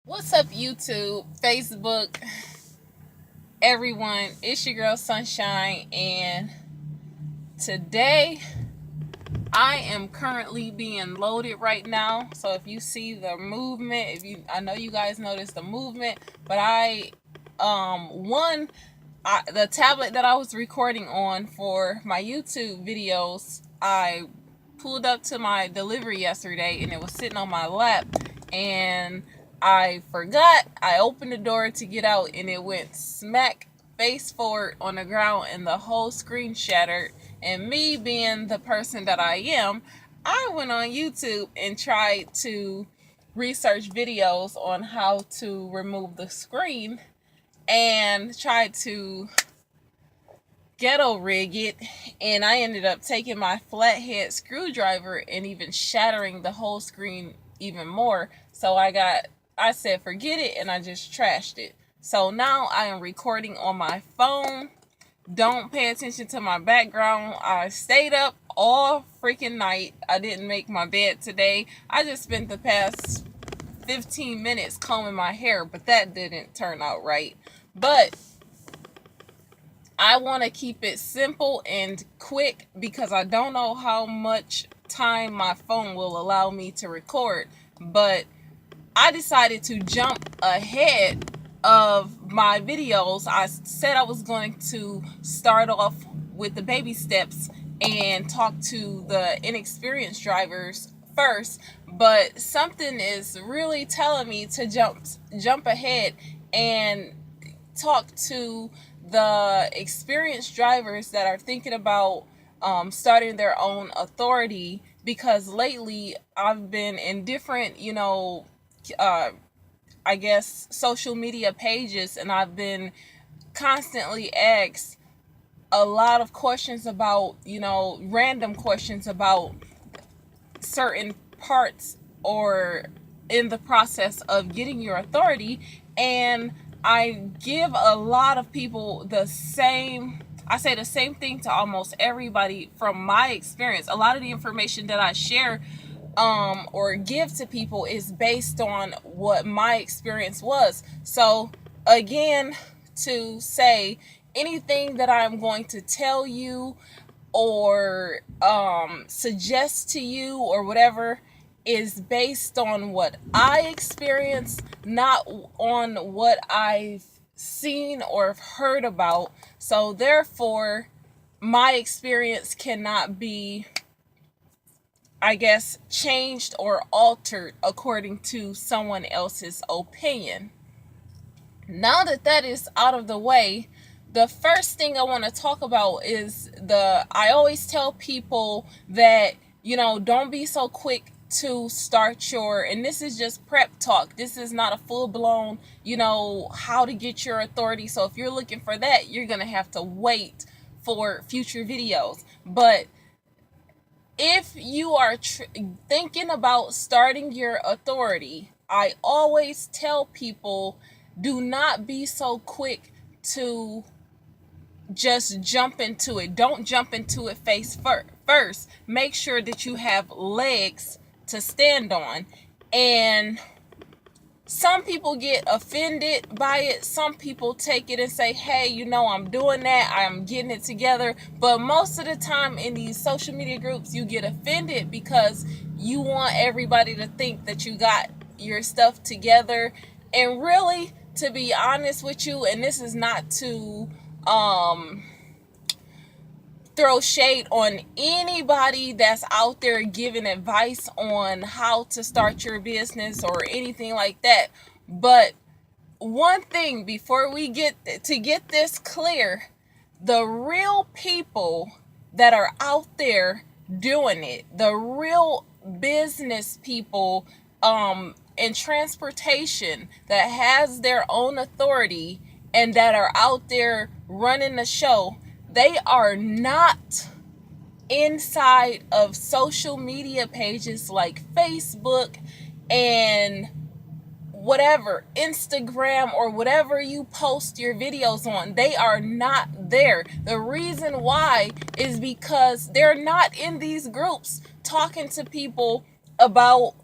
What's up, YouTube, Facebook, everyone? It's your girl Sunshine, and today I am currently being loaded right now. So if you see the movement, I know you guys noticed the movement, but the tablet that I was recording on for my YouTube videos, I pulled up to my delivery yesterday and it was sitting on my lap, and I forgot. I opened the door to get out and it went smack face forward on the ground and the whole screen shattered. And me being the person that I am, I went on YouTube and tried to research videos on how to remove the screen and tried to ghetto rig it, and I ended up taking my flathead screwdriver and even shattering the whole screen even more. So I said forget it, and I just trashed it. So now I am recording on my phone. Don't pay attention to my background. I stayed up all freaking night. I didn't make my bed today. I just spent the past 15 minutes combing my hair, but that didn't turn out right. But I want to keep it simple and quick because I don't know how much time my phone will allow me to record. But I decided to jump ahead of my videos. I said I was going to start off with the baby steps and talk to the inexperienced drivers first, but something is really telling me to jump ahead and talk to the experienced drivers that are thinking about starting their own authority, because lately I've been in different, I guess, social media pages, and I've been constantly asked a lot of questions about, random questions about certain parts or in the process of getting your authority. And I give a lot of people I say the same thing to almost everybody from my experience. A lot of the information that I share or give to people is based on what my experience was. So again, to say anything that I'm going to tell you or suggest to you or whatever is based on what I experienced, not on what I've seen or heard about. So therefore, my experience cannot be, I guess, changed or altered according to someone else's opinion. Now that that is out of the way, the first thing I want to talk about is I always tell people that, don't be so quick to start and this is just prep talk. This is not a full-blown, how to get your authority. So if you're looking for that, you're going to have to wait for future videos. But if you are thinking about starting your authority, I always tell people, do not be so quick to just jump into it. Don't jump into it face first. Make sure that you have legs to stand on. And some people get offended by it. Some people take it and say, hey, I'm doing that, I'm getting it together. But most of the time in these social media groups, you get offended because you want everybody to think that you got your stuff together. And really, to be honest with you, and this is not to throw shade on anybody that's out there giving advice on how to start your business or anything like that. But one thing before we get this clear, the real people that are out there doing it, the real business people in transportation that has their own authority and that are out there running the show, they are not inside of social media pages like Facebook and whatever, Instagram or whatever you post your videos on. They are not there. The reason why is because they're not in these groups talking to people about,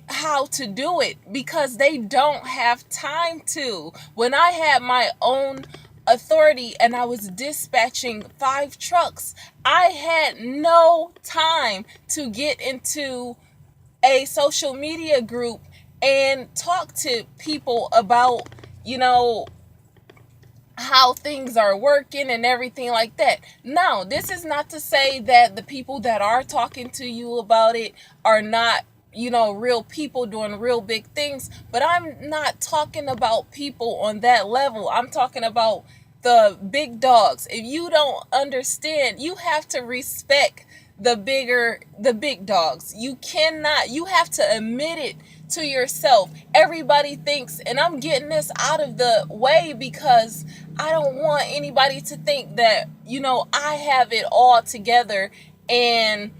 how to do it because they don't have time to. When I had my own authority and I was dispatching 5 trucks, I had no time to get into a social media group and talk to people about, you know, how things are working and everything like that. Now, this is not to say that the people that are talking to you about it are not, you know, real people doing real big things, but I'm not talking about people on that level. I'm talking about the big dogs. If you don't understand, you have to respect the big dogs. You have to admit it to yourself. Everybody thinks, and I'm getting this out of the way because I don't want anybody to think that, you know, I have it all together and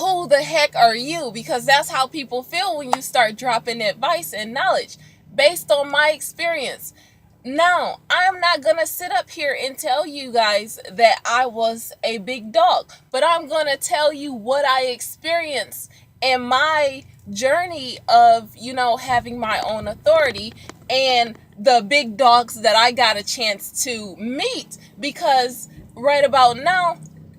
who the heck are you? Because that's how people feel when you start dropping advice and knowledge based on my experience. Now, I'm not going to sit up here and tell you guys that I was a big dog, but I'm going to tell you what I experienced in my journey of, you know, having my own authority and the big dogs that I got a chance to meet. Because right about now,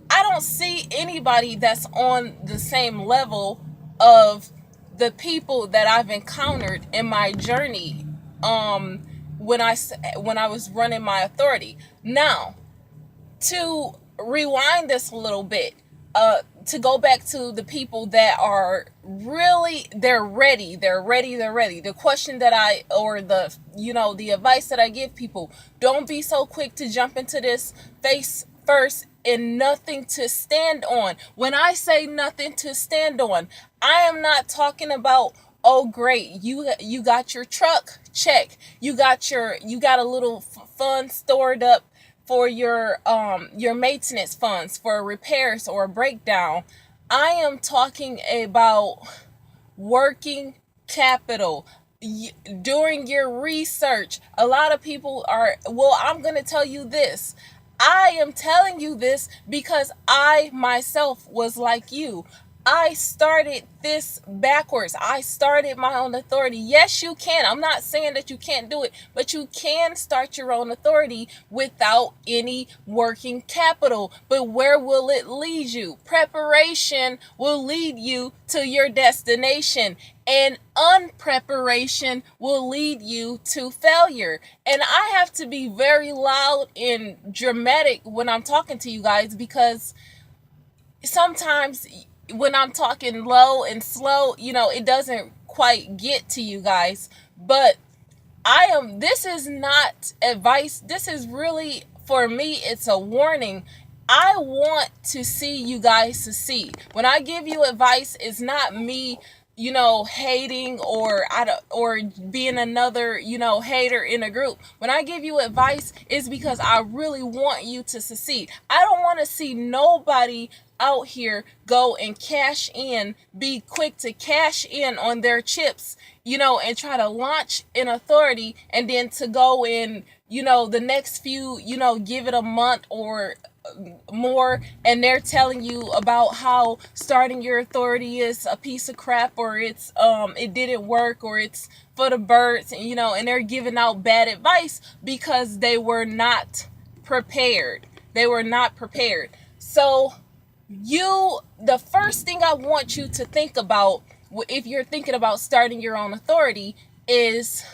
I don't see anybody that's on the same level of the people that I've encountered in my journey when I was running my authority. Now, to rewind this a little bit, to go back to the people that are really, they're ready. The question that the advice that I give people: don't be so quick to jump into this face first and nothing to stand on. When I say nothing to stand on, I am not talking about, oh great, you got your truck, check. You got a little fund stored up for your maintenance funds for repairs or a breakdown. I am talking about working capital. During your research, a lot of people are, well, I'm going to tell you this. I am telling you this because I myself was like you. I started this backwards. I started my own authority. Yes, you can. I'm not saying that you can't do it, but you can start your own authority without any working capital. But where will it lead you? Preparation will lead you to your destination, and unpreparation will lead you to failure. And I have to be very loud and dramatic when I'm talking to you guys, because sometimes when I'm talking low and slow, you know, it doesn't quite get to you guys. But this is not advice. This is really, for me, it's a warning. I want to see you guys succeed. When I give you advice, it's not me, you know, hating or being another, you know, hater in a group. When I give you advice, it's because I really want you to succeed. I don't want to see nobody out here go and be quick to cash in on their chips, you know, and try to launch an authority, and then to go in, you know, the next few, you know, give it a month or more, and they're telling you about how starting your authority is a piece of crap, or it didn't work, or it's for the birds, and, you know, and they're giving out bad advice because they were not prepared. So the first thing I want you to think about if you're thinking about starting your own authority is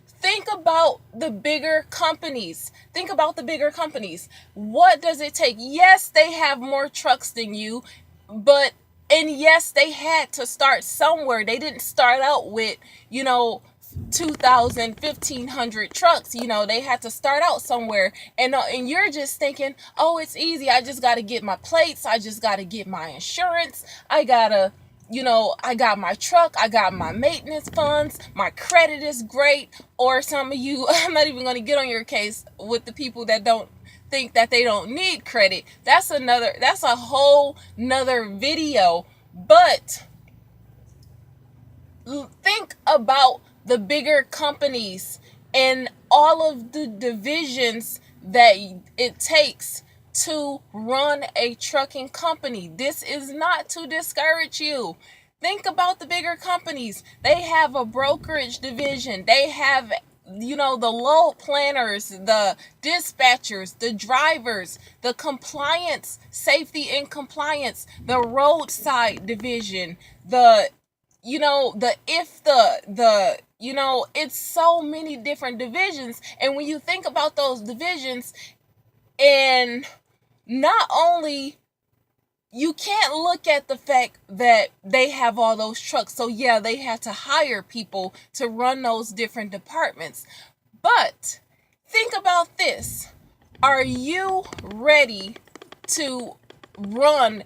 think about the bigger companies. What does it take? Yes, they have more trucks than you, and yes, they had to start somewhere. They didn't start out with, you know, 2,000, 1,500 trucks. You know, they had to start out somewhere, and you're just thinking, oh, it's easy. I just got to get my plates. I just got to get my insurance. I got my truck, I got my maintenance funds, my credit is great. Or some of you, I'm not even going to get on your case with the people that don't think that they don't need credit. That's a whole nother video. But think about the bigger companies and all of the divisions that it takes to run a trucking company. This is not to discourage you. Think about the bigger companies. They have a brokerage division. They have, the load planners, the dispatchers, the drivers, the compliance, safety and compliance, the roadside division, the, it's so many different divisions. And when you think about those divisions, and not only, you can't look at the fact that they have all those trucks. So yeah, they had to hire people to run those different departments. But think about this. Are you ready to run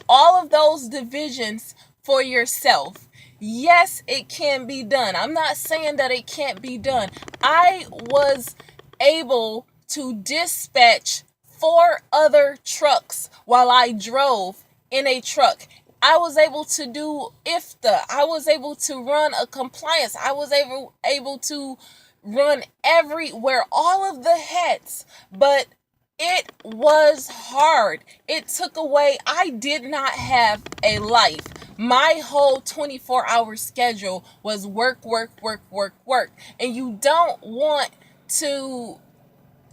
all of those divisions for yourself? Yes, it can be done. I'm not saying that it can't be done. I was able to dispatch 4 other trucks while I drove in a truck. I was able to do IFTA. I was able to run a compliance. I was able to run everywhere, all of the heads. But it was hard. It took away, I did not have a life. My whole 24-hour schedule was work, work, work, work, work. And you don't want to,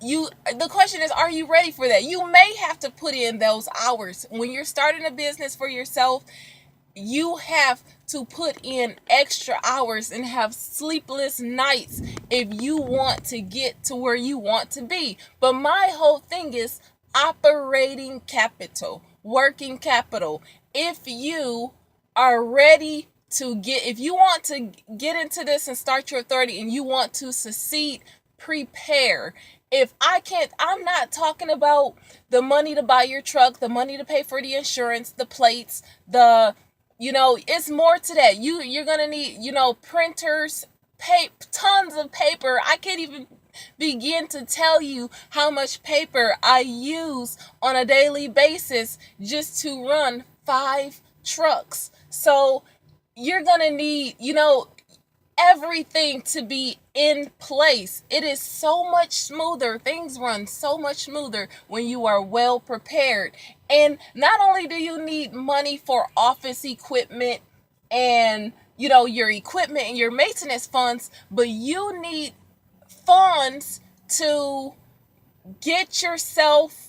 the question is, are you ready for that? You may have to put in those hours. When you're starting a business for yourself, you have to put in extra hours and have sleepless nights if you want to get to where you want to be. But my whole thing is operating capital, working capital. If you are ready to if you want to get into this and start your authority and you want to succeed, prepare. I'm not talking about the money to buy your truck, the money to pay for the insurance, the plates, it's more to that. You're going to need, printers, tons of paper. I can't even begin to tell you how much paper I use on a daily basis just to run 5 trucks. So you're going to need, everything to be in place. It is so much smoother. Things run so much smoother when you are well prepared. And not only do you need money for office equipment and, your equipment and your maintenance funds, but you need funds to get yourself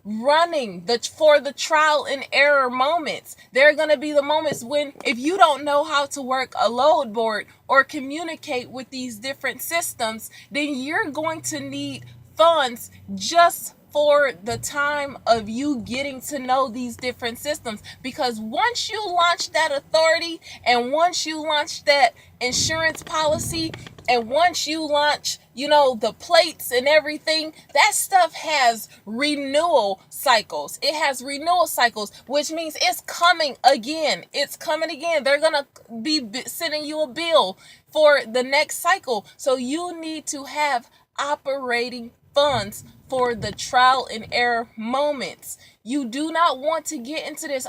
running for the trial and error moments. There are going to be the moments when, if you don't know how to work a load board or communicate with these different systems, then you're going to need funds just for the time of you getting to know these different systems. Because once you launch that authority, and once you launch that insurance policy, and once you launch, the plates and everything, that stuff has renewal cycles. It has renewal cycles, which means it's coming again. It's coming again. They're going to be sending you a bill for the next cycle. So you need to have operating funds for the trial and error moments. You do not want to get into this,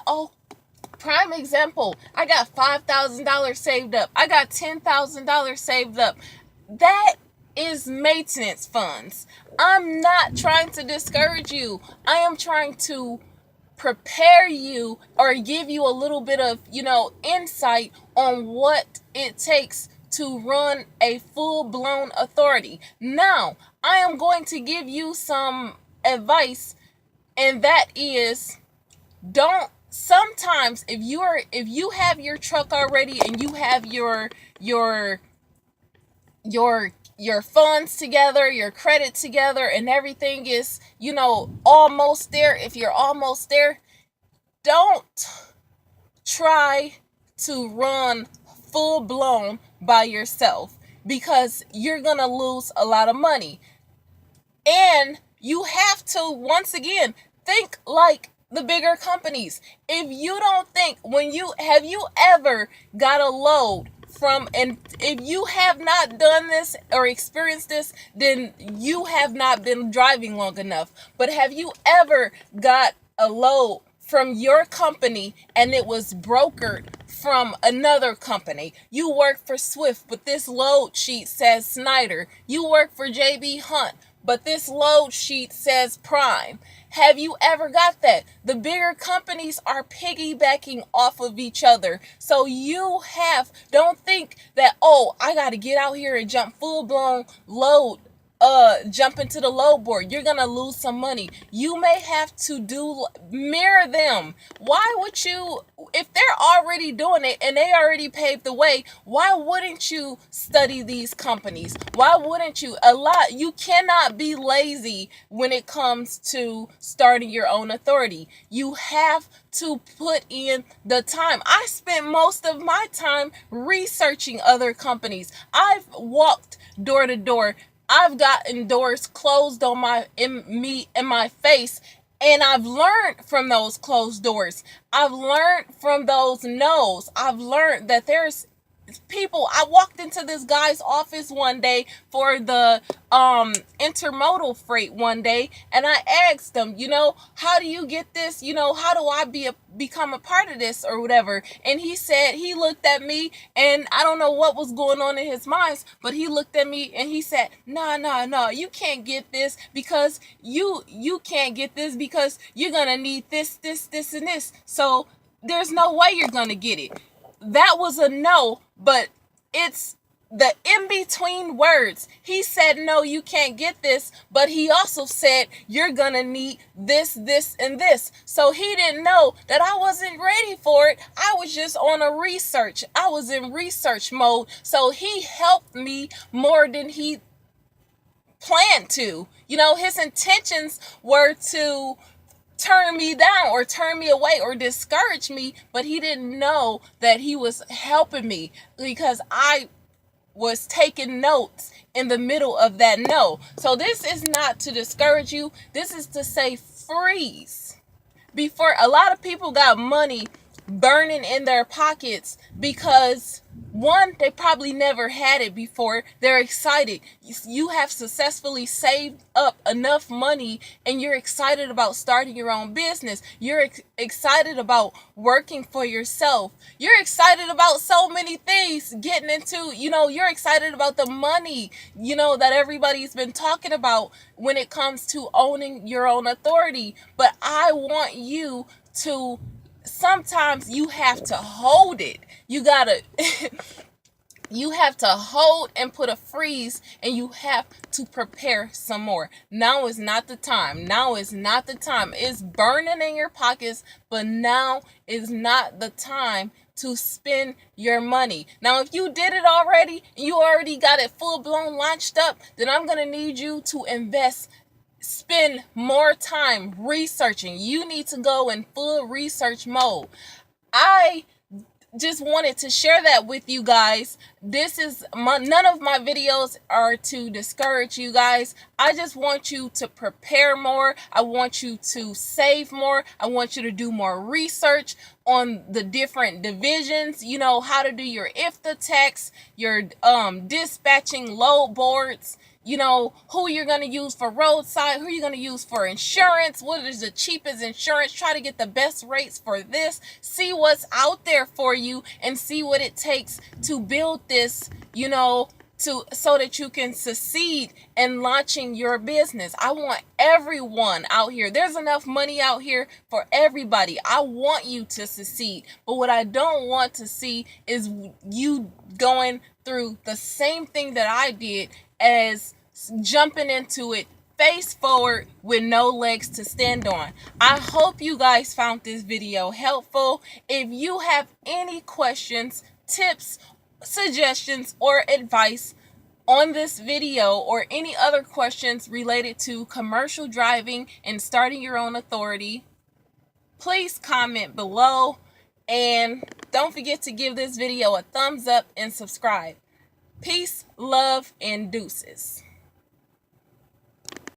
prime example, I got $5,000 saved up. I got $10,000 saved up. That is maintenance funds. I'm not trying to discourage you. I am trying to prepare you or give you a little bit of, insight on what it takes to run a full-blown authority. Now, I am going to give you some advice, and that is, sometimes if you have your truck already and you have your funds together, your credit together, and everything is, almost there. If you're almost there, don't try to run full blown by yourself, because you're going to lose a lot of money. And you have to, once again, think like the bigger companies. If you don't think, have you ever got a load and if you have not done this or experienced this, then you have not been driving long enough. But have you ever got a load from your company and it was brokered from another company? You work for Swift, but this load sheet says Snyder. You work for JB Hunt, but this load sheet says prime. Have you ever got that? The bigger companies are piggybacking off of each other. So don't think that, oh, I got to get out here and jump full blown load, jump into the load board. You're gonna lose some money. You may have to mirror them. Why would you, if they're already doing it and they already paved the way, why wouldn't you study these companies? Why wouldn't you? You cannot be lazy when it comes to starting your own authority. You have to put in the time. I spent most of my time researching other companies. I've walked door to door. I've gotten doors closed on my face, and I've learned from those closed doors. I've learned from those no's. I've learned that there's people. I walked into this guy's office one day for the intermodal freight one day, and I asked him, how do you get this? How do I become a part of this or whatever? And he said, he looked at me, and I don't know what was going on in his mind, but he looked at me and he said, no, you can't get this because you can't get this because you're gonna need this, and this. So there's no way you're gonna get it. That was a no, but it's the in-between words. He said, no, you can't get this, but he also said, you're gonna need this, and this. So he didn't know that I wasn't ready for it. I was just on a research. I was in research mode. So he helped me more than he planned to. His intentions were to turn me down or turn me away or discourage me, but he didn't know that he was helping me because I was taking notes in the middle of that no. So this is not to discourage you. This is to say freeze. Before, a lot of people got money burning in their pockets because, one, they probably never had it before. They're excited. You have successfully saved up enough money and you're excited about starting your own business. You're excited about working for yourself. You're excited about so many things getting into, you're excited about the money, that everybody's been talking about when it comes to owning your own authority. But I want you to, sometimes you have to hold it. You have to hold and put a freeze, and you have to prepare some more. Now is not the time. Now is not the time. It's burning in your pockets, but now is not the time to spend your money. Now, if you did it already, and you already got it full blown launched up, then I'm going to need you to spend more time researching. You need to go in full research mode. I just wanted to share that with you guys. None of my videos are to discourage you guys. I just want you to prepare more. I want you to save more. I want you to do more research on the different divisions, how to do your IFTA tax, your dispatching load boards, who you're going to use for roadside, who you're going to use for insurance, what is the cheapest insurance, try to get the best rates for this, see what's out there for you, and see what it takes to build this, so that you can succeed in launching your business. I want everyone out here. There's enough money out here for everybody. I want you to succeed. But what I don't want to see is you going through the same thing that I did, as jumping into it face forward with no legs to stand on. I hope you guys found this video helpful. If you have any questions, tips, suggestions, or advice on this video, or any other questions related to commercial driving and starting your own authority, please comment below, and don't forget to give this video a thumbs up and subscribe. Peace, love, and deuces.